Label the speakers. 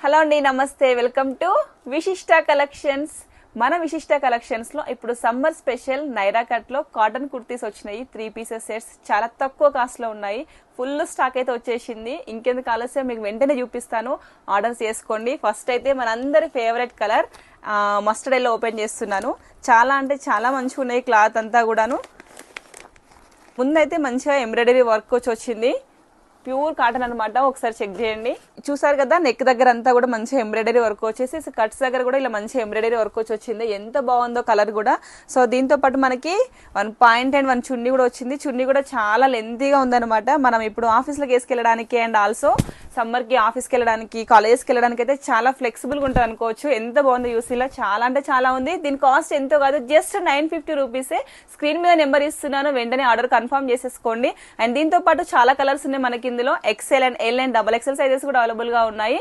Speaker 1: Hello అండి, నమస్తే. Welcome to విశిష్ట కలెక్షన్స్. మన విశిష్ట కలెక్షన్స్ లో ఇప్పుడు సమ్మర్ స్పెషల్ నైరా కట్ లో కాటన్ కుర్తీస్ వచ్చినాయి. 3 పీసెస్ సెట్స్ చాలా తక్కువ కాస్ట్ లో ఉన్నాయి. ఫుల్ స్టాక్ అయితే వచ్చేసింది. ఇంకెందుకు ఆలస్యం, మీకు వెంటనే చూపిస్తాను. ఆర్డర్ చేసుకోండి. ఫస్ట్ అయితే మనందరి favourite colour mustard yellow open చేస్తున్నాను. చాలా అంటే చాలా మంచిగా ఉన్నాయి. క్లాత్ అంతా కూడాను ముందైతే మంచిగా ఎంబ్రాయిడరీ వర్క్ వచ్చి వచ్చింది. ప్యూర్ కాటన్ అనమాట. ఒకసారి చెక్ చేయండి. చూసారు కదా, నెక్ దగ్గర అంతా కూడా మంచి ఎంబ్రాయిడరీ వర్క్ వచ్చేసి, కట్స్ దగ్గర కూడా ఇలా మంచి ఎంబ్రాయిడరీ వర్క్ వచ్చి వచ్చింది. ఎంత బాగుందో కలర్ కూడా. సో దీంతో పాటు మనకి 1 పాయింట్ అండ్ 1 చున్నీ కూడా వచ్చింది. చున్నీ కూడా చాలా లెంతీగా ఉందన్నమాట. మనం ఇప్పుడు ఆఫీస్లోకి వేసుకెళ్ళడానికి అండ్ ఆల్సో సమ్మర్ కి ఆఫీస్కి వెళ్ళడానికి, కాలేజ్కి వెళ్ళడానికి అయితే చాలా ఫ్లెక్సిబుల్ గా ఉంటుంది అనుకోవచ్చు. ఎంత బాగుంది యూసీలో, చాలా అంటే చాలా ఉంది. దీని కాస్ట్ ఎంతో కాదు, జస్ట్ 950 రూపీసే. స్క్రీన్ మీద నెంబర్ ఇస్తున్నాను, వెంటనే ఆర్డర్ కన్ఫర్మ్ చేసేసుకోండి. అండ్ దీంతో పాటు చాలా కలర్స్ ఉన్నాయి మనకి ఇందులో. XL and L and XXL sizes కూడా అవైలబుల్ గా ఉన్నాయి.